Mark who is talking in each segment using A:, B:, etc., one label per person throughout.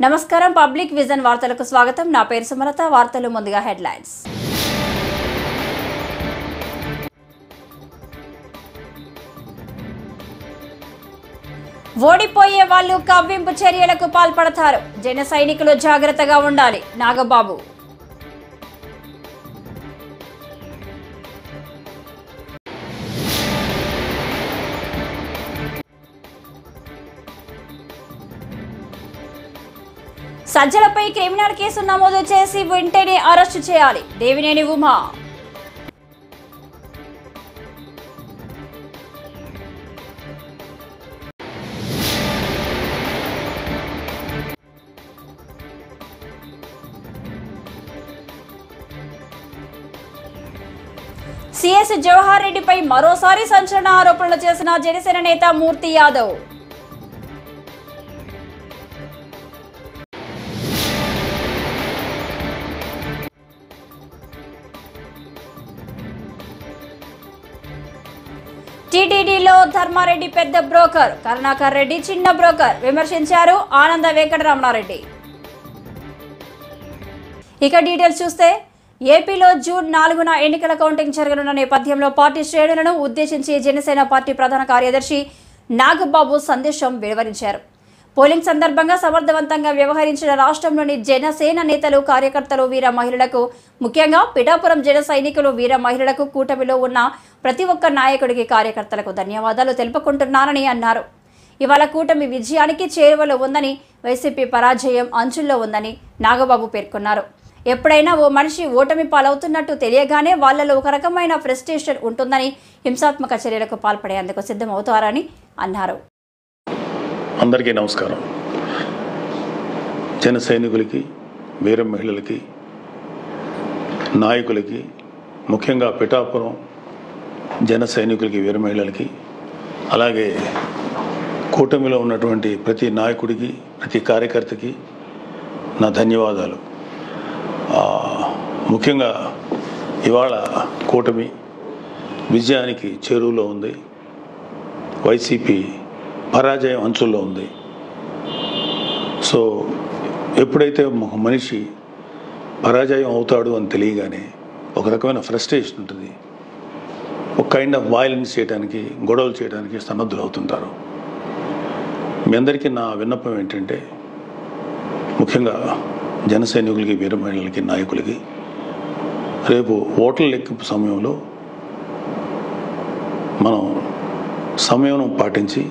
A: నమస్కారం public vision వార్తలకు స్వాగతం. నా పేరు సుమలత. వార్తలు ముందుగా హెడ్లైన్స్. ఓడిపోయే వాళ్ళు కవ్వింపు చర్యలకు పాల్పడతారు. జన సైనికులు జాగ్రత్తగా ఉండాలి. నాగబాబు. సజ్జలపై క్రిమినల్ కేసు నమోదు చేసి వెంటనే అరెస్టు చేయాలి. దేవినేని ఉమా. సిఎస్ జవహర్ రెడ్డిపై మరోసారి సంచలన ఆరోపణలు చేసిన జనసేన నేత మూర్తి యాదవ్. టీటీడీలో ధర్మారెడ్డి పెద్ద బ్రోకర్, కరుణాకర్ రెడ్డి చిన్న బ్రోకర్ విమర్శించారు ఆనంద వెంకటరమణారెడ్డి. ఇక డీటెయిల్స్ చూస్తే ఏపీలో జూన్ 4న ఎన్నికల కౌంటింగ్ జరగనున్న నేపథ్యంలో పార్టీ శ్రేణులను ఉద్దేశించి జనసేన పార్టీ ప్రధాన కార్యదర్శి నాగబాబు సందేశం వెలువరించారు. పోలింగ్ సందర్భంగా సమర్థవంతంగా వ్యవహరించిన రాష్ట్రంలోని జనసేన నేతలు, కార్యకర్తలు, వీర మహిళలకు, ముఖ్యంగా పిఠాపురం జన సైనికులు, వీర మహిళలకు, కూటమిలో ఉన్న ప్రతి ఒక్క నాయకుడికి, కార్యకర్తలకు ధన్యవాదాలు తెలుపుకుంటున్నానని అన్నారు. ఇవాళ కూటమి విజయానికి చేరువలో ఉందని, వైసీపీ పరాజయం అంచుల్లో ఉందని నాగబాబు పేర్కొన్నారు. ఎప్పుడైనా ఓ మనిషి ఓటమి పాలవుతున్నట్టు తెలియగానే వాళ్లలో ఒక రకమైన ఫ్రస్ట్రేషన్ ఉంటుందని, హింసాత్మక చర్యలకు పాల్పడేందుకు సిద్ధమవుతారని అన్నారు.
B: అందరికీ నమస్కారం. జన సైనికులకి, వీర మహిళలకి, నాయకులకి, ముఖ్యంగా పిఠాపురం జన సైనికులకి, వీర మహిళలకి, అలాగే కూటమిలో ఉన్నటువంటి ప్రతి నాయకుడికి, ప్రతి కార్యకర్తకి నా ధన్యవాదాలు. ముఖ్యంగా ఇవాళ కూటమి విజయానికి చేరువలో ఉంది. వైసీపీ పరాజయం అంచుల్లో ఉంది. సో ఎప్పుడైతే మనిషి పరాజయం అవుతాడు అని తెలియగానే ఒక రకమైన ఫ్రస్ట్రేషన్ ఉంటుంది. ఒక కైండ్ ఆఫ్ వైలెన్స్ చేయడానికి, గొడవలు చేయడానికి సన్నద్ధులు అవుతుంటారు. మీ అందరికీ నా విన్నపం ఏంటంటే, ముఖ్యంగా జన సైనికులకి, వీర మహిళలకి, నాయకులకి, రేపు ఓట్ల లెక్కింపు సమయంలో మనం సమయం పాటించి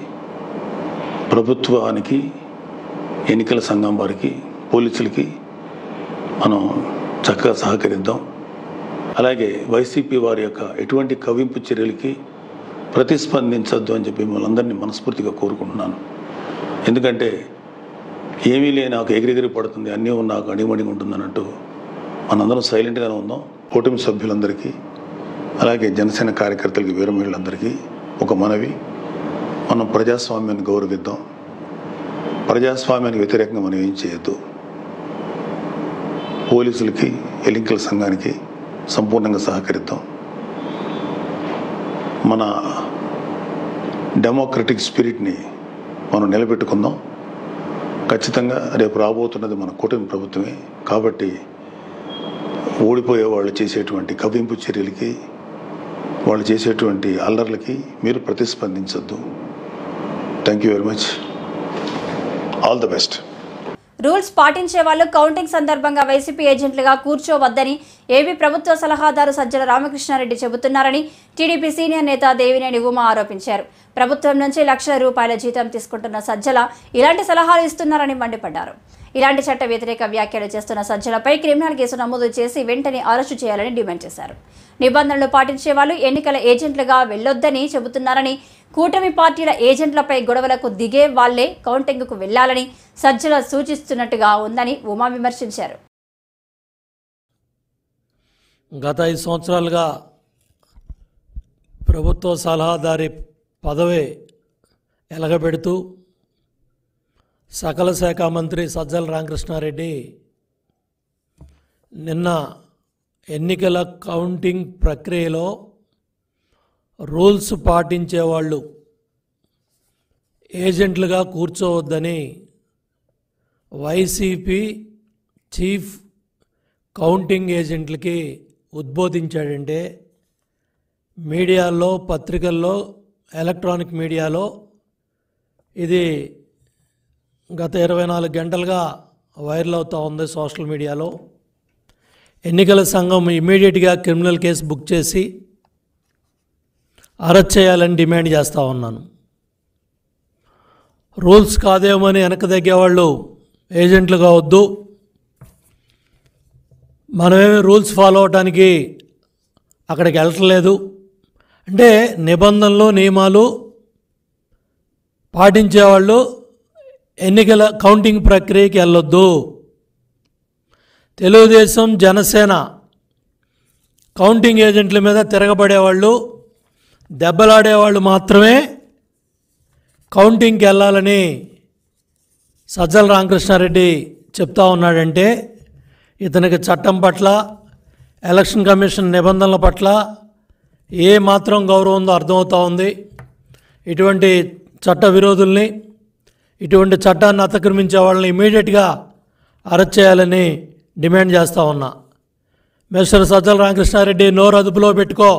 B: ప్రభుత్వానికి, ఎన్నికల సంఘం వారికి, పోలీసులకి మనం చక్కగా సహకరిద్దాం. అలాగే వైసీపీ వారి యొక్క ఎటువంటి కవ్వింపు చర్యలకి ప్రతిస్పందించద్దు అని చెప్పి మిమ్మల్ని అందరినీ మనస్ఫూర్తిగా కోరుకుంటున్నాను. ఎందుకంటే ఏమీ లేని నాకు ఎగిరెగిరి పడుతుంది, అన్నీ నాకు అడిమడిగా ఉంటుంది అన్నట్టు మనందరం సైలెంట్గానే ఉందాం. కూటమి సభ్యులందరికీ, అలాగే జనసేన కార్యకర్తలకి, వీర మహిళలందరికీ ఒక మనవి, మనం ప్రజాస్వామ్యాన్ని గౌరవిద్దాం. ప్రజాస్వామ్యానికి వ్యతిరేకంగా మనం ఏం చేయొద్దు. పోలీసులకి, ఎన్నికల సంఘానికి సంపూర్ణంగా సహకరిద్దాం. మన డెమోక్రటిక్ స్పిరిట్ని మనం నిలబెట్టుకుందాం. ఖచ్చితంగా రేపు రాబోతున్నది మన కూటమి ప్రభుత్వమే. కాబట్టి ఓడిపోయే వాళ్ళు చేసేటువంటి కవ్వింపు చర్యలకి, వాళ్ళు చేసేటువంటి అల్లర్లకి మీరు ప్రతిస్పందించద్దు. Thank you very much. All the best.
A: Rules పాటించే వాళ్ళు కౌంటింగ్ సందర్భంగా వైసీపీ ఏజెంట్లుగా కూర్చోవద్దని ఏపీ ప్రభుత్వ సలహాదారు సజ్జల రామకృష్ణారెడ్డి చెబుతున్నారని టీడీపీ సీనియర్ నేత దేవినేని ఉమా ఆరోపించారు. ప్రభుత్వం నుంచి లక్షల రూపాయల జీతం తీసుకుంటున్న సజ్జల ఇలాంటి సలహాలు ఇస్తున్నారని మండిపడ్డారు. ఇలాంటి చట్ట వ్యతిరేక వ్యాఖ్యలు చేస్తున్న సజ్జలపై క్రిమినల్ కేసు నమోదు చేసి వెంటనే అరెస్టు చేయాలని డిమాండ్ చేశారు. నిబంధనలు పాటించే వాళ్ళు ఎన్నికల ఏజెంట్లుగా వెళ్లొద్దని చెబుతున్నారని, కూటమి పార్టీల ఏజెంట్లపై గొడవలకు దిగే వాళ్లే కౌంటింగ్కు వెళ్లాలని సజ్జల సూచిస్తున్నట్టుగా ఉందని ఉమా విమర్శించారు.
C: గత 5 సంవత్సరాలుగా ప్రభుత్వ సలహాదారి పదవి ఎలగబెడుతూ సకల శాఖ మంత్రి సజ్జల రామకృష్ణారెడ్డి నిన్న ఎన్నికల కౌంటింగ్ ప్రక్రియలో రూల్స్ పాటించేవాళ్ళు ఏజెంట్లుగా కూర్చోవద్దని వైసీపీ చీఫ్ కౌంటింగ్ ఏజెంట్లకి ఉద్బోధించాడంటే మీడియాలో, పత్రికల్లో, ఎలక్ట్రానిక్ మీడియాలో ఇది గత 24 గంటలుగా వైరల్ అవుతూ ఉంది. సోషల్ మీడియాలో ఎన్నికల సంఘం ఇమీడియట్గా క్రిమినల్ కేసు బుక్ చేసి అరెస్ట్ చేయాలని డిమాండ్ చేస్తూ ఉన్నాను. రూల్స్ కాదేమని వెనక తగ్గేవాళ్ళు ఏజెంట్లు కావద్దు. మనమేమి రూల్స్ ఫాలో అవడానికి అక్కడికి వెళ్ళట్లేదు. అంటే నిబంధనలు, నియమాలు పాటించేవాళ్ళు ఎన్నికల కౌంటింగ్ ప్రక్రియకి వెళ్ళొద్దు. తెలుగుదేశం, జనసేన కౌంటింగ్ ఏజెంట్ల మీద తిరగబడేవాళ్ళు, దెబ్బలాడేవాళ్ళు మాత్రమే కౌంటింగ్కి వెళ్ళాలని సజ్జల రామకృష్ణారెడ్డి చెప్తా ఉన్నాడంటే ఇతనికి చట్టం పట్ల, ఎలక్షన్ కమిషన్ నిబంధనల పట్ల ఏ మాత్రం గౌరవం ఉందో అర్థమవుతూ ఉంది. ఇటువంటి చట్ట విరోధుల్ని, ఇటువంటి చట్టాన్ని అతిక్రమించే వాళ్ళని ఇమీడియట్గా అరెస్ట్ చేయాలని డిమాండ్ చేస్తూ ఉన్నా. మిస్టర్ సజ్జల రామకృష్ణారెడ్డి, నోరు అదుపులో పెట్టుకో.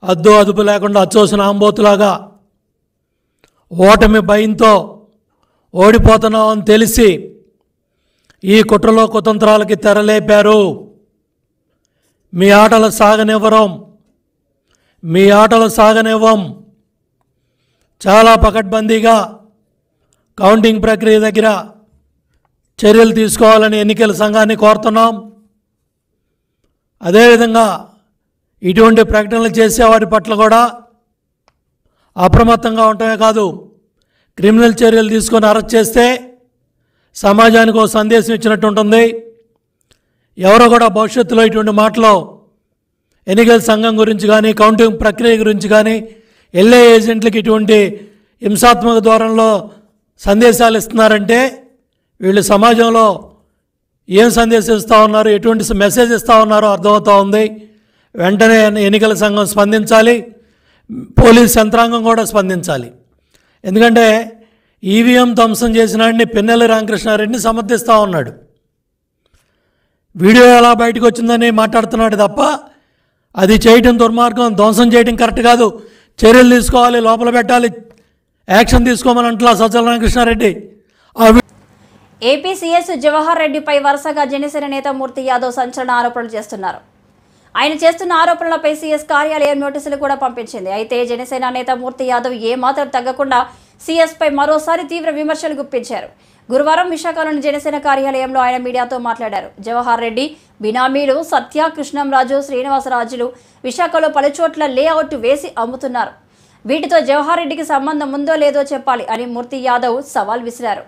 C: అదుపు లేకుండా అచ్చోసిన ఆంబోతులాగా ఓటమి భయంతో ఓడిపోతున్నావు అని తెలిసి ఈ కుట్రలో కుతంత్రాలకి తెరలేపారు. మీ ఆటలు సాగనివ్వం. చాలా పకడ్బందీగా కౌంటింగ్ ప్రక్రియ దగ్గర చర్యలు తీసుకోవాలని ఎన్నికల సంఘాన్ని కోరుతున్నాం. అదేవిధంగా ఇటువంటి ప్రకటనలు చేసేవారి పట్ల కూడా అప్రమత్తంగా ఉండటమే కాదు, క్రిమినల్ చర్యలు తీసుకొని అరెస్ట్ చేస్తే సమాజానికి ఒక సందేశం ఇచ్చినట్టు ఉంటుంది. ఎవరో కూడా భవిష్యత్తులో ఇటువంటి మాటలు ఎన్నికల సంఘం గురించి కానీ, కౌంటింగ్ ప్రక్రియ గురించి కానీ, ఎల్ఏ ఏజెంట్లకి ఇటువంటి హింసాత్మక ధోరణిలో సందేశాలు ఇస్తున్నారంటే వీళ్ళు సమాజంలో ఏం సందేశం ఇస్తూ ఉన్నారు, ఎటువంటి మెసేజ్ ఇస్తూ ఉన్నారో అర్థమవుతూ ఉంది. వెంటనే ఎన్నికల సంఘం స్పందించాలి, పోలీస్ యంత్రాంగం కూడా స్పందించాలి. ఎందుకంటే ఈవీఎం ధ్వంసం చేసినాడిని పిన్నెల్లి రామకృష్ణారెడ్డిని సమర్థిస్తూ ఉన్నాడు. వీడియో ఎలా బయటకు వచ్చిందని మాట్లాడుతున్నాడు తప్ప అది చేయటం దుర్మార్గం, ధ్వంసం చేయటం కరెక్ట్ కాదు, చర్యలు తీసుకోవాలి, లోపల పెట్టాలి, యాక్షన్ తీసుకోమని అంటలా సజ్జల రామకృష్ణారెడ్డి.
A: ఏపీ సీఎస్ జవహర్ రెడ్డిపై వరుసగా జనసేన నేత మూర్తి యాదవ్ సంచలన ఆరోపణలు చేస్తున్నారు. ఆయన చేస్తున్న ఆరోపణలపై సీఎస్ కార్యాలయం నోటీసులు కూడా పంపించింది. అయితే జనసేన నేత మూర్తి యాదవ్ ఏమాత్రం తగ్గకుండా సీఎస్పై మరోసారి తీవ్ర విమర్శలు గుప్పించారు. గురువారం విశాఖలోని జనసేన కార్యాలయంలో ఆయన మీడియాతో మాట్లాడారు. జవహర్ రెడ్డి బినామీలు సత్య, కృష్ణంరాజు, శ్రీనివాసరాజులు విశాఖలో పలుచోట్ల లేఅవుట్ వేసి అమ్ముతున్నారు. వీటితో జవహర్ రెడ్డికి సంబంధం ఉందో లేదో చెప్పాలి అని మూర్తి యాదవ్ సవాల్ విసిరారు.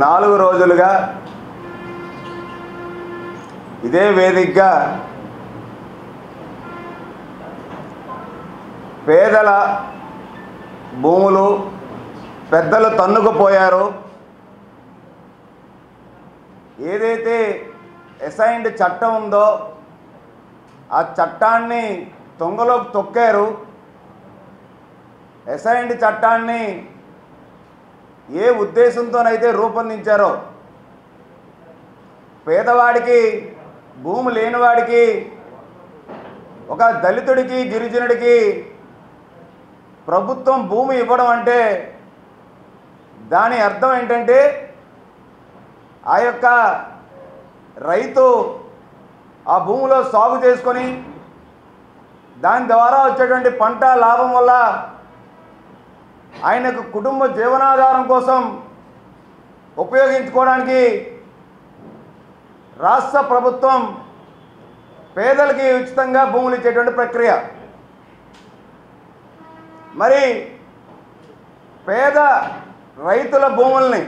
D: 4 రోజులుగా ఇదే వేదికగా పేదల భూములు పెద్దలు తన్నుకుపోయారు. ఏదైతే అసైన్డ్ చట్టం ఉందో ఆ చట్టాన్ని తొంగలోకి తొక్కారు. అసైన్డ్ చట్టాన్ని ఏ ఉద్దేశంతోనైతే రూపొందించారో పేదవాడికి, భూమి లేనివాడికి, ఒక దళితుడికి, గిరిజనుడికి ప్రభుత్వం భూమి ఇవ్వడం అంటే దాని అర్థం ఏంటంటే ఆ యొక్క రైతు ఆ భూమిలో సాగు చేసుకొని దాని ద్వారా వచ్చేటువంటి పంట లాభం వల్ల ఆయనకు కుటుంబ జీవనాధారం కోసం ఉపయోగించుకోవడానికి రాష్ట్ర ప్రభుత్వం పేదలకి ఉచితంగా భూములు ఇచ్చేటువంటి ప్రక్రియ. మరి పేద రైతుల భూముల్ని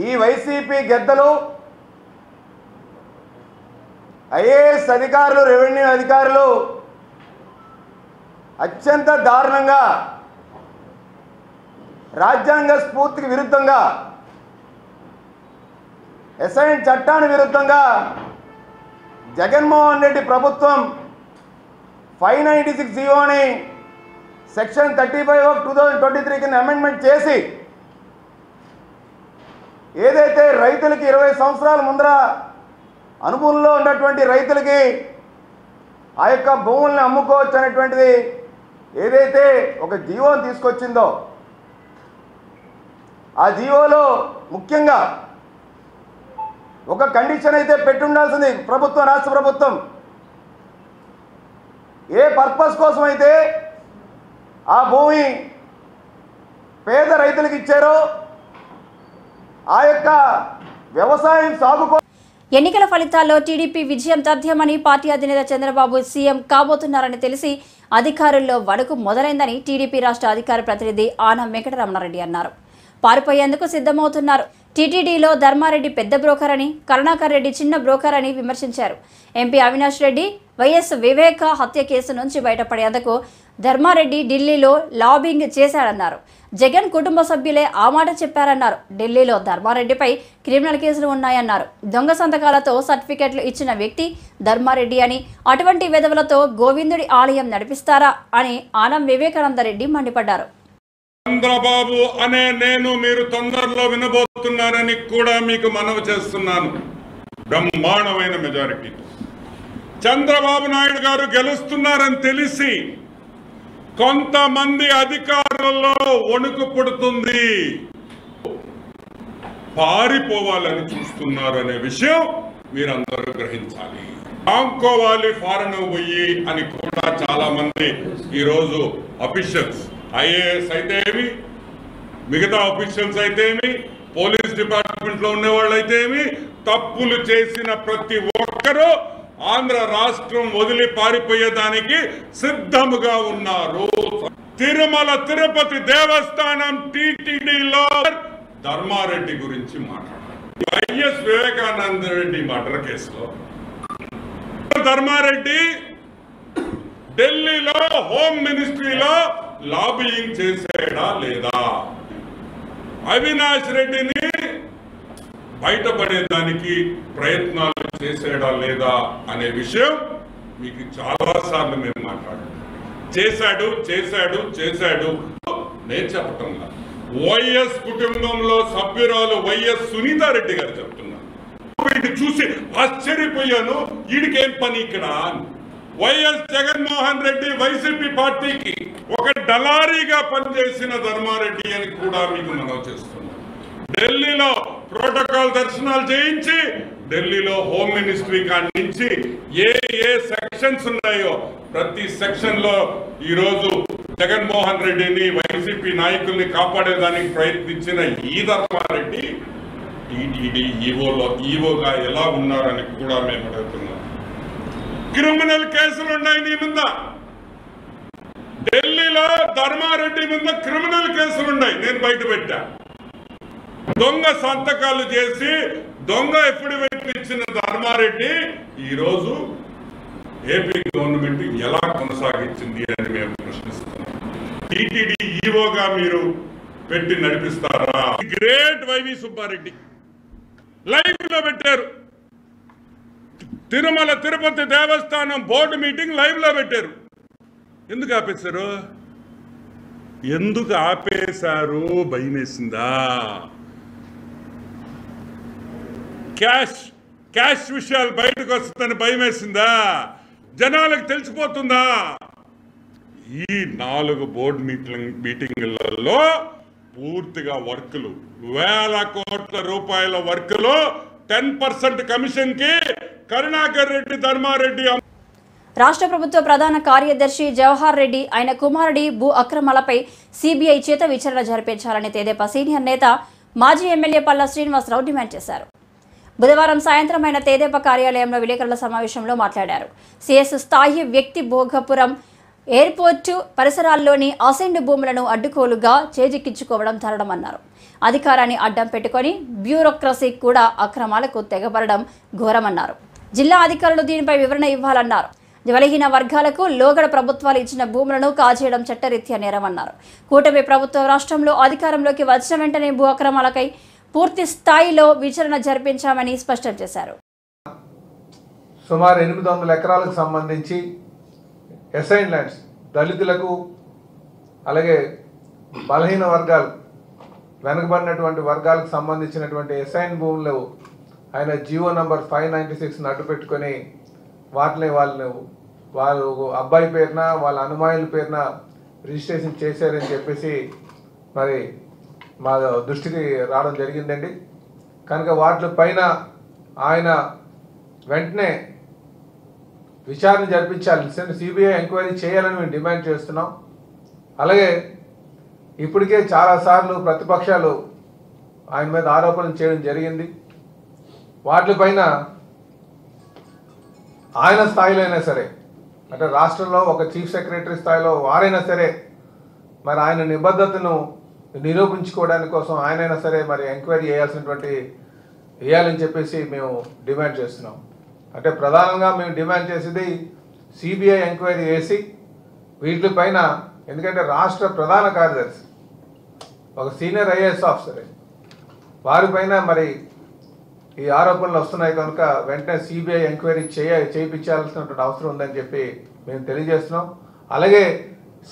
D: ఈ వైసీపీ గెద్దలు, ఐఏఎస్ అధికారులు, రెవెన్యూ అధికారులు అత్యంత దారుణంగా, రాజ్యాంగ స్ఫూర్తికి విరుద్ధంగా, అసైన్ చట్టానికి విరుద్ధంగా జగన్మోహన్ రెడ్డి ప్రభుత్వం 596 జీవోని సెక్షన్ 35 ఆఫ్ 2023 కింద అమెండ్మెంట్ చేసి ఏదైతే రైతులకి 20 సంవత్సరాల ముందర అనుభవంలో ఉన్నటువంటి రైతులకి ఆ యొక్క భూముల్ని అమ్ముకోవచ్చు అనేటువంటిది ఏదైతే ఒక జీవోని తీసుకొచ్చిందో ఆ జీవోలో ముఖ్యంగా ఒక కండిషన్ అయితే పెట్టుండాల్సింది ప్రభుత్వం, రాష్ట్ర ప్రభుత్వం ఏ పర్పస్ కోసం అయితే ఆ భూమి పేద రైతులకు ఇచ్చారో ఆ యొక్క వ్యవసాయం సాగు.
A: ఎన్నికల ఫలితాల్లో టీడీపీ విజయం తథ్యమని పార్టీ అధినేత చంద్రబాబు సీఎం కాబోతున్నారని తెలిసి అధికారుల్లో వణుకు మొదలైందని టీడీపీ రాష్ట్ర అధికార ప్రతినిధి ఆనం వెంకటరమణారెడ్డి అన్నారు. పారిపోయేందుకు సిద్ధమవుతున్నారు. టీటీడీలో ధర్మారెడ్డి పెద్ద బ్రోకర్ అని, కరుణాకర్ రెడ్డి చిన్న బ్రోకర్ అని విమర్శించారు. ఎంపీ అవినాష్ రెడ్డి వైఎస్ వివేక హత్య కేసు నుంచి బయటపడేందుకు ధర్మారెడ్డి ఢిల్లీలో లాబింగ్ చేశాడన్నారు. జగన్ కుటుంబ సభ్యులే ఆ మాట చెప్పారన్నారు. ఢిల్లీలో ధర్మారెడ్డిపై క్రిమినల్ కేసులు ఉన్నాయన్నారు. దొంగ సంతకాలతో సర్టిఫికెట్లు ఇచ్చిన వ్యక్తి ధర్మారెడ్డి అని, అటువంటి వెధవలతో గోవిందుడి ఆలయం నడిపిస్తారా అని ఆనం వివేకానందరెడ్డి మండిపడ్డారు.
E: చంద్రబాబు అనే నేను మీరు తొందరలో వినబోతున్నారని కూడా మీకు మనవి చేస్తున్నాను. బ్రహ్మాండమైన మెజారిటీ చంద్రబాబు నాయుడు గారు గెలుస్తున్నారని తెలిసి కొంతమంది అధికారులలో వణుకు పుడుతుంది. పారిపోవాలని చూస్తున్నారు అనే విషయం మీరందరూ గ్రహించాలి. ఆంకోవాలి ఫారెన్ పోయి అని కూడా చాలా మంది ఈరోజు అఫీషియల్స్, ఐఏఎస్ అయితే ఏమి, మిగతా అఫీషియల్స్ అయితే ఏమి, పోలీస్ డిపార్ట్మెంట్ లో ఉండే వాళ్ళు అయితే ఏమి, తప్పులు చేసిన ప్రతి ఒక్కరూ ఆంధ్ర రాష్ట్రం వదిలి పారిపోయేదానికి సిద్ధముగా ఉన్నారు. తిరుమల తిరుపతి దేవస్థానం టీటీడీలో ధర్మారెడ్డి గురించి మాట్లాడారు. వైఎస్ వివేకానంద రెడ్డి మర్డర్ కేసులో ధర్మారెడ్డి ఢిల్లీలో హోమ్ మినిస్ట్రీలో లాబియింగ్ చేసాడా లేదా, అవినాష్ రెడ్డిని బయటపడేదానికి ప్రయత్నాలు చేసాడా లేదా అనే విషయం మీకు చాలా సార్లు మేము మాట్లాడాం. చేశాడు చేశాడు చేశాడు నేను చెప్పటంలా, వైఎస్ కుటుంబంలో సభ్యురాలు వైఎస్ సునీతారెడ్డి గారు చెప్తున్నారు. వీటిని చూసి ఆశ్చర్యపోయాను, వీడికేం పని ఇక్కడ. వైఎస్ జగన్మోహన్ రెడ్డి వైసీపీ పార్టీకి ఒక డలారీగా పనిచేసిన ధర్మారెడ్డి అని కూడా మీకు మనవి చేస్తున్నాం. ఢిల్లీలో ప్రోటోకాల్ దర్శనాలు చేయించి ఢిల్లీలో హోమ్ మినిస్ట్రీ కాడి నుంచి ఏ ఏ సెక్షన్స్ ఉన్నాయో ప్రతి సెక్షన్ లో ఈరోజు జగన్మోహన్ రెడ్డిని వైసీపీ నాయకుల్ని కాపాడేదానికి ప్రయత్నించిన ఈ ధర్మారెడ్డి టీటీడీ ఈవోగా ఎలా ఉన్నారని కూడా మేము అడుగుతున్నాం. క్రిమినల్ కేసులు ఉన్నాయి నీ మీద. ఢిల్లీలో ధర్మారెడ్డి మీద క్రిమినల్ కేసులు ఉన్నాయి, నేను బయట పెట్టా. దొంగ సంతకాలు చేసి దొంగ ఎఫిడవిట్ ఇచ్చిన ధర్మారెడ్డి ఈరోజు ఏపీ గవర్నమెంట్ ఎలా కొనసాగించింది అని మేము ప్రశ్నిస్తున్నాం. టీటీడీ ఈవోగా మీరు పెట్టి నడిపిస్తారా? గ్రేట్ వైవి సుబ్బారెడ్డి లైవ్ లో పెట్టారు. తిరుమల తిరుపతి దేవస్థానం బోర్డు మీటింగ్ లైవ్ లో పెట్టారు. ఎందుకు ఆపేశారు? ఎందుకు ఆపేశారు? భయమేసిందా? క్యాష్ విషయాలు బయటకు వస్తుందని భయమేసిందా? జనాలకు తెలిసిపోతుందా? ఈ 4 బోర్డు మీటింగులలో పూర్తిగా వర్కులు, వేల కోట్ల రూపాయల వర్కులు 10% కమిషన్ కి కరుణాకర్ రెడ్డి ధర్మారెడ్డి.
A: రాష్ట్ర ప్రభుత్వ ప్రధాన కార్యదర్శి జవహర్ రెడ్డి ఆయన కుమారుడి భూ అక్రమాలపై సిబిఐ చేత విచారణ జరిపించాలని తెదేపా సీనియర్ నేత మాజీ ఎమ్మెల్యే పల్లా శ్రీనివాసరావు డిమాండ్ చేశారు. బుధవారం సాయంత్రం ఆయన తెదేపా కార్యాలయంలో విలేకరుల సమావేశంలో మాట్లాడారు. సిఎస్ స్థాయి వ్యక్తి భోగపురం ఎయిర్పోర్టు పరిసరాల్లోని అసైన్డ్ భూములను అడ్డుకోలుగా చేజిక్కించుకోవడం దారుణమన్నారు. అధికారాన్ని అడ్డం పెట్టుకొని బ్యూరోక్రసీ కూడా అక్రమాలకు తెగబడడం ఘోరమన్నారు. జిల్లా అధికారులు దీనిపై వివరణ ఇవ్వాలన్నారు. బలహీన వర్గాలకు లోగడ ప్రభుత్వాలు ఇచ్చిన భూములను కాజేయడం చట్టరీత్యా నేరమన్నారు. కూటమి ప్రభుత్వం రాష్ట్రంలో అధికారంలోకి వచ్చిన వెంటనే భూ అక్రమాలకై పూర్తి స్థాయిలో విచారణ జరిపించామని స్పష్టం చేశారు.
F: సుమారు 800 ఎకరాలకు సంబంధించి అసైన్ ల్యాండ్స్ దళితులకు అలాగే బలహీన వర్గాలు, వెనుకబడినటువంటి వర్గాలకు సంబంధించినటువంటి ఎస్ఐన్ భూములు ఆయన జీవో నంబర్ 596 అడ్డు పెట్టుకొని వాటిని వాళ్ళు అబ్బాయి పేరున వాళ్ళ అనుమాయుల పేరున రిజిస్ట్రేషన్ చేశారని చెప్పేసి మరి మా దృష్టికి రావడం జరిగిందండి. కనుక వాటి పైన ఆయన వెంటనే విచారణ జరిపించాలి, సిబిఐ ఎంక్వైరీ చేయాలని మేము డిమాండ్ చేస్తున్నాం. అలాగే ఇప్పటికే చాలాసార్లు ప్రతిపక్షాలు ఆయన మీద ఆరోపణలు చేయడం జరిగింది. వాటిపైన ఆయన స్థాయిలో అయినా సరే, అంటే రాష్ట్రంలో ఒక చీఫ్ సెక్రటరీ స్థాయిలో వారైనా సరే మరి ఆయన నిబద్ధతను నిరూపించుకోవడానికి కోసం ఆయనైనా సరే మరి ఎంక్వైరీ చేయాలని చెప్పేసి మేము డిమాండ్ చేస్తున్నాం. అంటే ప్రధానంగా మేము డిమాండ్ చేసేది సిబిఐ ఎంక్వైరీ చేసి వీటిపైన, ఎందుకంటే రాష్ట్ర ప్రధాన కార్యదర్శి ఒక సీనియర్ ఐఏఎస్ ఆఫీసర్, వారిపైన మరి ఈ ఆరోపణలు వస్తున్నాయి కనుక వెంటనే సిబిఐ ఎంక్వైరీ చేయించాల్సినటువంటి అవసరం ఉందని చెప్పి మేము తెలియజేస్తున్నాం. అలాగే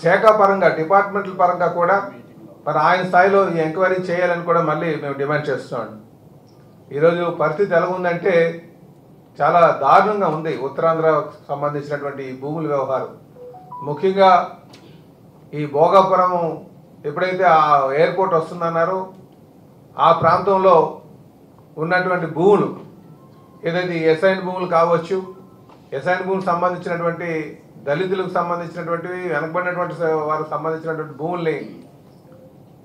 F: శాఖ పరంగా, డిపార్ట్మెంటల్ పరంగా కూడా మరి ఆయన స్థాయిలో ఈ ఎంక్వైరీ చేయాలని కూడా మళ్ళీ మేము డిమాండ్ చేస్తున్నాం. ఈరోజు పరిస్థితి ఎలా ఉందంటే చాలా దారుణంగా ఉంది. ఉత్తరాంధ్రకు సంబంధించినటువంటి ఈ భూముల వ్యవహారం, ముఖ్యంగా ఈ భోగాపురం ఎప్పుడైతే ఆ ఎయిర్పోర్ట్ వస్తుందన్నారో ఆ ప్రాంతంలో ఉన్నటువంటి భూములు ఏదైతే ఎస్ఐన్ భూములు కావచ్చు, ఎస్ఐన్ భూములకు సంబంధించినటువంటి దళితులకు సంబంధించినటువంటివి, వెనకబడినటువంటి వారికి సంబంధించినటువంటి భూముల్ని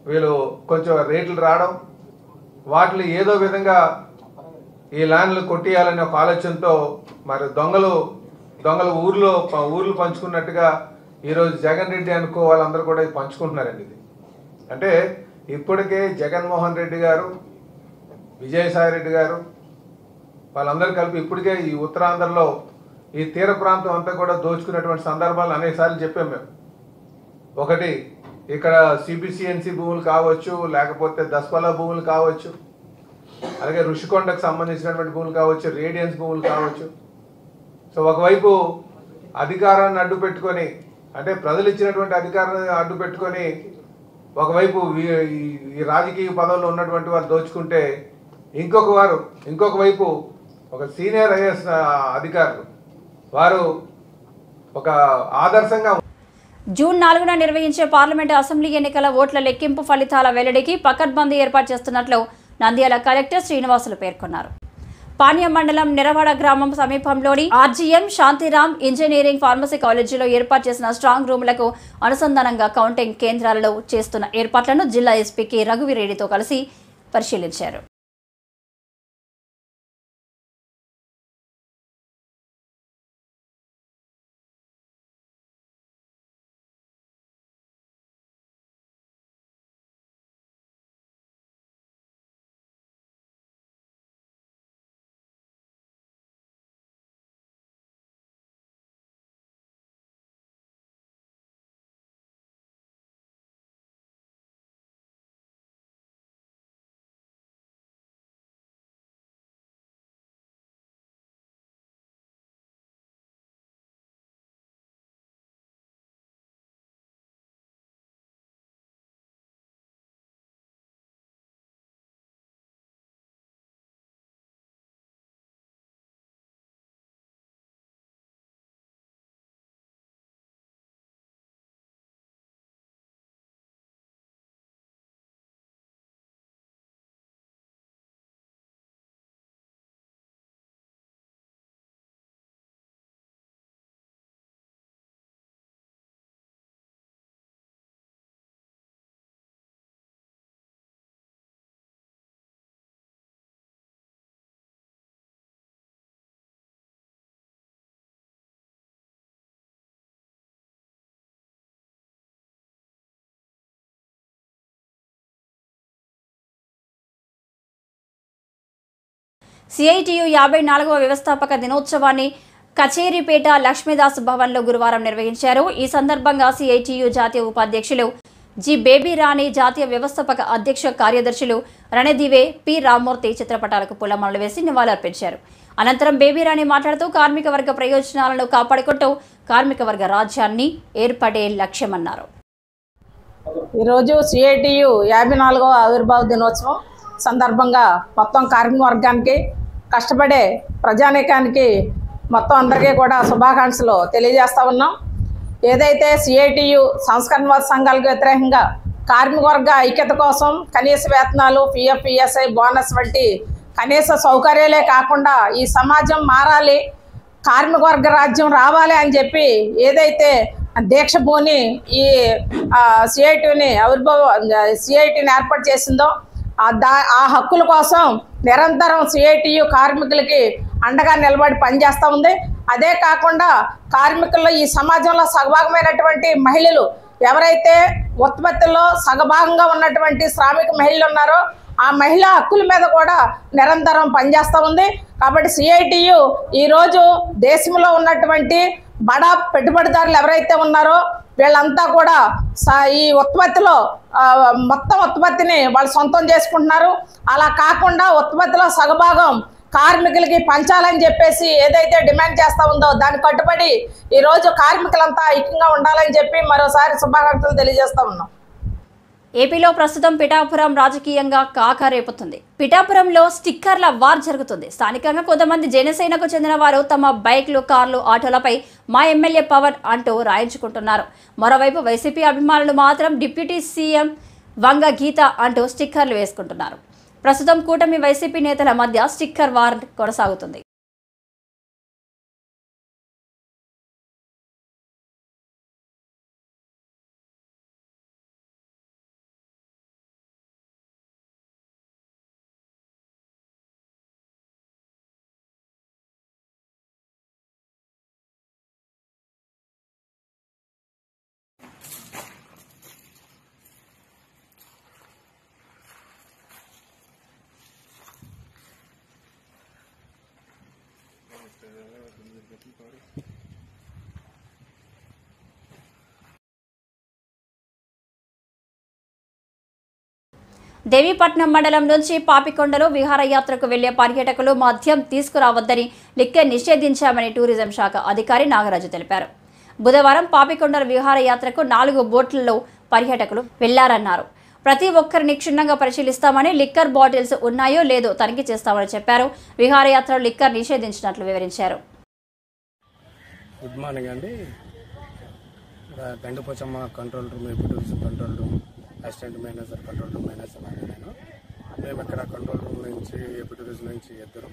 F: వీళ్ళు కొంచెం రేట్లు రావడం, వాటిని ఏదో విధంగా ఈ ల్యాండ్లు కొట్టేయాలనే ఒక ఆలోచనతో మరి దొంగలు ఊర్లు పంచుకున్నట్టుగా ఈరోజు జగన్ రెడ్డి అనుకో వాళ్ళందరూ కూడా పంచుకుంటున్నారండి. ఇది అంటే ఇప్పటికే జగన్మోహన్ రెడ్డి గారు, విజయసాయి రెడ్డి గారు వాళ్ళందరూ కలిపి ఇప్పటికే ఈ ఉత్తరాంధ్రలో ఈ తీర ప్రాంతం అంతా కూడా దోచుకున్నటువంటి సందర్భాలు అనేకసార్లు చెప్పాం మేము. ఒకటి ఇక్కడ సిబిసిఎన్సి భూములు కావచ్చు, లేకపోతే దస్పల్లా భూములు కావచ్చు, అలాగే ఋషికొండకు సంబంధించినటువంటి భూములు కావచ్చు, రేడియన్స్ భూములు కావచ్చు. సో ఒకవైపు అధికారాన్ని అడ్డు పెట్టుకొని, అంటే ప్రజలు ఇచ్చినటువంటి అధికారాన్ని అడ్డు పెట్టుకొని ఒకవైపు ఈ రాజకీయ పదవుల్లో ఉన్నటువంటి వారు దోచుకుంటే, ఇంకొక వైపు ఒక సీనియర్ ఐఏఎస్ అధికారులు వారు ఒక ఆదర్శంగా.
A: జూన్ 4న నిర్వహించే పార్లమెంటు అసెంబ్లీ ఎన్నికల ఓట్ల లెక్కింపు ఫలితాల వెల్లడికి పకడ్బందీ ఏర్పాటు చేస్తున్నట్లు నంద్యాల కలెక్టర్ శ్రీనివాసులు పేర్కొన్నారు. పాణ్యం మండలం నిరవాడ గ్రామం సమీపంలోని ఆర్జీఎం శాంతిరామ్ ఇంజనీరింగ్ ఫార్మసీ కాలేజీలో ఏర్పాటు చేసిన స్ట్రాంగ్ రూములకు అనుసంధానంగా కౌంటింగ్ కేంద్రాలలో చేస్తున్న ఏర్పాట్లను జిల్లా ఎస్పీ కె రఘువీరెడ్డితో కలిసి పరిశీలించారు. సిఐటియు 54వ వ్యవస్థాపక దినోత్సవాన్ని కచేరిపేట లక్ష్మీదాస్ భవన్లో గురువారం నిర్వహించారు. ఈ సందర్భంగా సిఐటియు జాతీయ ఉపాధ్యక్షులు జి బేబీ రాణి, జాతీయ వ్యవస్థాపక అధ్యక్ష కార్యదర్శులు రణదివే, పి రామ్మూర్తి చిత్రపటాలకు పూలమాలలు వేసి నివాళులర్పించారు. అనంతరం బేబీ రాణి మాట్లాడుతూ కార్మిక వర్గ ప్రయోజనాలను కాపాడుకుంటూ కార్మిక వర్గ రాజ్యాన్ని ఏర్పడే లక్ష్యమన్నారు.
G: ఈరోజు సిఐటియు 54వ ఆవిర్భావ దినోత్సవం సందర్భంగా మొత్తం కార్మిక వర్గానికి కష్టపడే ప్రజానీకానికి మొత్తం అందరికీ కూడా శుభాకాంక్షలు తెలియజేస్తూ ఉన్నాం. ఏదైతే సిఐటియు సంస్కరణవాద సంఘాలకు వ్యతిరేకంగా కార్మిక వర్గ ఐక్యత కోసం కనీస వేతనాలు, పిఎఫ్, ఈఎస్ఐ, బోనస్ వంటి కనీస సౌకర్యాలే కాకుండా ఈ సమాజం మారాలి, కార్మిక వర్గ రాజ్యం రావాలి అని చెప్పి ఏదైతే దీక్ష భూని ఈ సిఐటిని ఏర్పాటు చేసిందో ఆ హక్కుల కోసం నిరంతరం సిఐటియు కార్మికులకి అండగా నిలబడి పనిచేస్తూ ఉంది. అదే కాకుండా కార్మికుల్లో ఈ సమాజంలో సగభాగమైనటువంటి మహిళలు ఎవరైతే ఉత్పత్తిలో సగభాగంగా ఉన్నటువంటి శ్రామిక మహిళలు ఉన్నారో ఆ మహిళా హక్కుల మీద కూడా నిరంతరం పనిచేస్తూ ఉంది. కాబట్టి సిఐటియు ఈరోజు దేశంలో ఉన్నటువంటి బడా పెట్టుబడిదారులు ఎవరైతే ఉన్నారో వీళ్ళంతా కూడా ఈ ఉత్పత్తిలో మొత్తం ఉత్పత్తిని వాళ్ళు సొంతం చేసుకుంటున్నారు. అలా కాకుండా ఉత్పత్తిలో సగభాగం కార్మికులకి పంచాలని చెప్పేసి ఏదైతే డిమాండ్ చేస్తూ ఉందో దాన్ని కట్టుబడి ఈరోజు కార్మికులంతా ఐక్యంగా ఉండాలని చెప్పి మరోసారి శుభాకాంక్షలు తెలియజేస్తూ ఉన్నాం.
A: ఏపీలో ప్రస్తుతం పిఠాపురం రాజకీయంగా కాకరేపుతుంది. పిఠాపురంలో స్టిక్కర్ల వార్ జరుగుతుంది. స్థానికంగా కొంతమంది జనసేనకు చెందిన వారు తమ బైక్లు, కార్లు, ఆటోలపై మా ఎమ్మెల్యే పవన్ అంటూ రాయించుకుంటున్నారు. మరోవైపు వైసీపీ అభిమానులు మాత్రం డిప్యూటీ సీఎం వంగ గీత అంటూ స్టిక్కర్లు వేసుకుంటున్నారు. ప్రస్తుతం కూటమి వైసీపీ నేతల మధ్య స్టిక్కర్ వార్ కొనసాగుతుంది. దేవీపట్నం మండలం నుంచి పాపికొండలో విహారయాత్రకు వెళ్లే పర్యాటకులు మద్యం తీసుకురావద్దని లిక్కర్ నిషేధించామని టూరిజం శాఖ అధికారి నాగరాజు తెలిపారు. బుధవారం పాపికొండల విహారయాత్రకు 4 బోట్లలో పర్యాటకులు వెళ్లారన్నారు. ప్రతి ఒక్కరిని క్షుణ్ణంగా పరిశీలిస్తామని, లిక్కర్ బాటిల్స్ ఉన్నాయో లేదో తనిఖీ చేస్తామని చెప్పారు. విహారయాత్రలో లిక్కర్ నిషేధించినట్లు వివరించారు.
H: గుడ్ మార్నింగ్ అండి. Gandipochamma control room, tourism control room, assistant manager control room manager అని మేము ఇక్కడ కంట్రోల్ రూమ్ నుంచి, టూరిజం నుంచి 2,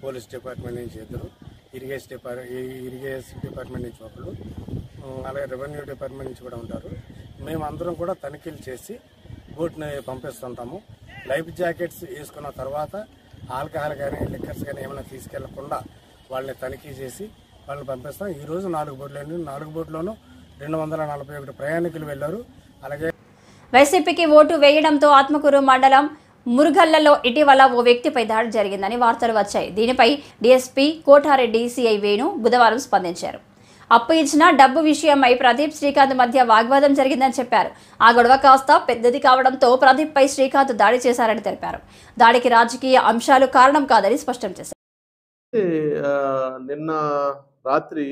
H: పోలీస్ డిపార్ట్మెంట్ నుంచి 2, ఇరిగేషన్ డిపార్ట్మెంట్ నుంచి 1, అలాగే రెవెన్యూ డిపార్ట్మెంట్ నుంచి కూడా ఉంటారు. మేమందరం కూడా తనిఖీలు చేసి బోట్ని పంపిస్తుంటాము. లైఫ్ జాకెట్స్ వేసుకున్న తర్వాత ఆల్కహాల్ కానీ లిక్కర్స్ కానీ ఏమైనా తీసుకెళ్లకుండా వాళ్ళని తనిఖీ చేసి వాళ్ళని పంపిస్తాం. ఈరోజు 4 బోట్లు అండి. 4 బోట్లోనూ 241 ప్రయాణికులు వెళ్లారు. అలాగే
A: వైసీపీకి ఓటు వేయడంతో ఆత్మకూరు మండలం మురుగళ్లలో ఇటీవల ఓ వ్యక్తిపై దాడి జరిగిందని వార్తలు వచ్చాయి. దీనిపై డీఎస్పీ కోటారెడ్డి, సిఐ వేణు బుధవారం స్పందించారు. అప్పు ఇచ్చిన డబ్బు విషయమై ప్రదీప్, శ్రీకాంత్ మధ్య వాగ్వాదం జరిగిందని చెప్పారు. ఆ గొడవ కాస్త పెద్దది కావడంతో ప్రదీప్పై శ్రీకాంత్ దాడి చేశారని తెలిపారు. దాడికి రాజకీయ అంశాలు కారణం కాదని స్పష్టం చేశారు.
I: నిన్న రాత్రి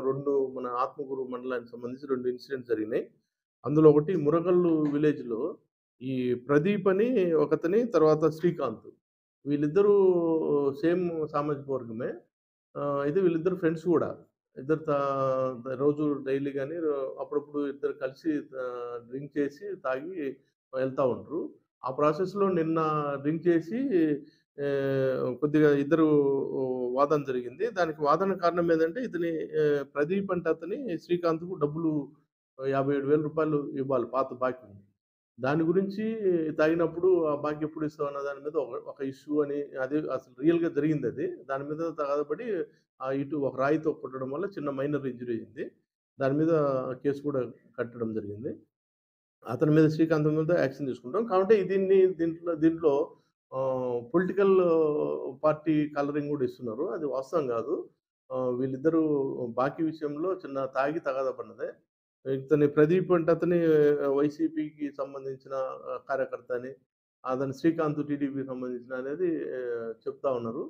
I: 2 మన ఆత్మకూరు మండలానికి సంబంధించి 2 ఇన్సిడెంట్స్ జరిగినాయి. అందులో ఒకటి మురగల్లు విలేజ్లో ఈ ప్రదీప్ అని ఒకతని, తర్వాత శ్రీకాంత్, వీళ్ళిద్దరూ సేమ్ సామాజిక వర్గమే. అయితే వీళ్ళిద్దరు ఫ్రెండ్స్ కూడా. ఇద్దరు రోజు డైలీ కానీ అప్పుడప్పుడు ఇద్దరు కలిసి డ్రింక్ చేసి తాగి వెళ్తూ ఉంటారు. ఆ ప్రాసెస్లో నిన్న డ్రింక్ చేసి కొద్దిగా ఇద్దరు వాదన జరిగింది. దానికి వాదన కారణం ఏంటంటే ఇతని ప్రదీప్ అంటే అతని శ్రీకాంత్కు డబ్బులు 57,000 రూపాయలు ఇవ్వాలి, పాత బాకీ. దాని గురించి తాగినప్పుడు ఆ బాకీ ఎప్పుడు ఇస్తావు అన్న దాని మీద ఒక ఇష్యూ అని, అది అసలు రియల్గా జరిగింది. అది దాని మీద తగదపడి ఇటు ఒక రాయితో కొట్టడం వల్ల చిన్న మైనర్ ఇంజరీ అయింది. దాని మీద కేసు కూడా కట్టడం జరిగింది. అతని మీద, శ్రీకాంత్ మీద యాక్షన్ తీసుకుంటాం. కాబట్టి దీంట్లో పొలిటికల్ పార్టీ కలరింగ్ కూడా ఇస్తున్నారు. అది వాస్తవం కాదు. వీళ్ళిద్దరూ బాకీ విషయంలో చిన్న తాగి తగాదపడినదే. ఇతని ప్రదీప్ అంటే అతని వైసీపీకి సంబంధించిన కార్యకర్త అని, అతని శ్రీకాంత్ టీడీపీకి సంబంధించిన అనేది చెప్తా ఉన్నారు.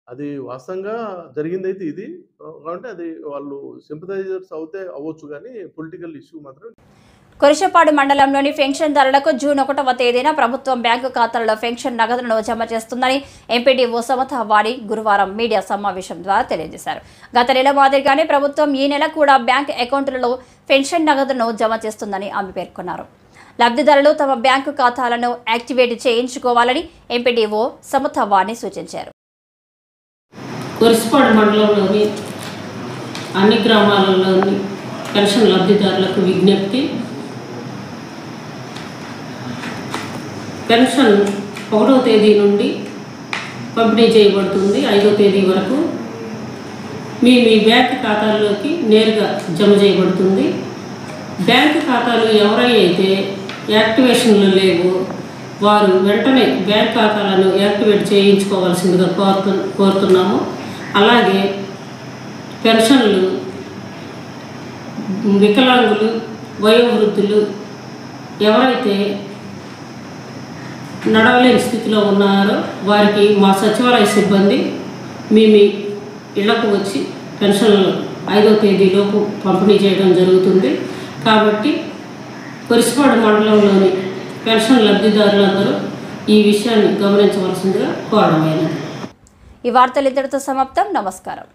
I: అది వాస్తవంగా జరిగిందైతే ఇది. కాబట్టి అది వాళ్ళు సింపథైజర్స్ అవ్వచ్చు, కానీ పొలిటికల్ ఇష్యూ మాత్రం.
A: కురిశపాడు మండలంలోని పెన్షన్దారులకు జూన్ 1వ తేదీన ప్రభుత్వం బ్యాంకు ఖాతాలలో పెన్షన్ నగదులను జమ చేస్తుందని ఎంపీడీఓ సమత వాణి గురువారం మీడియా సమావేశం ద్వారా తెలియజేశారు. గత నెల మాదిరిగానే ప్రభుత్వం ఈ నెల కూడా బ్యాంకు అకౌంట్లలో పెన్షన్ నగదును జమ చేస్తుందని ఆమె పేర్కొన్నారు. లబ్ధిదారులు తమ బ్యాంకు ఖాతాలను యాక్టివేట్ చేయించుకోవాలని ఎంపీడీఓ సమత వాణి సూచించారు.
J: కురిశపాడు మండలంలోని అన్ని గ్రామాలలోని పెన్షన్ లబ్ధిదారులకు విజ్ఞప్తి. పెన్షన్ 1వ తేదీ నుండి పంపిణీ చేయబడుతుంది. 5వ తేదీ వరకు మీ బ్యాంక్ ఖాతాల్లోకి నేరుగా జమ చేయబడుతుంది. బ్యాంకు ఖాతాలు ఎవరైతే యాక్టివేషన్లో లేవో వారు వెంటనే బ్యాంక్ ఖాతాలను యాక్టివేట్ చేయించుకోవాల్సిందిగా కోరుతున్నాము. అలాగే పెన్షన్లు వికలాంగులు, వయోవృద్ధులు ఎవరైతే నడవలేని స్థితిలో ఉన్నారో వారికి మా సచివాలయ సిబ్బంది మీ ఇళ్లకు వచ్చి పెన్షన్లు 5వ తేదీలోపు పంపిణీ చేయడం జరుగుతుంది. కాబట్టి కురిశపాడు మండలంలోని పెన్షన్ లబ్ధిదారులందరూ ఈ విషయాన్ని గమనించవలసిందిగా కోరడమైనది.
A: ఈ వార్తలు ఇంతటితో సమాప్తం. నమస్కారం.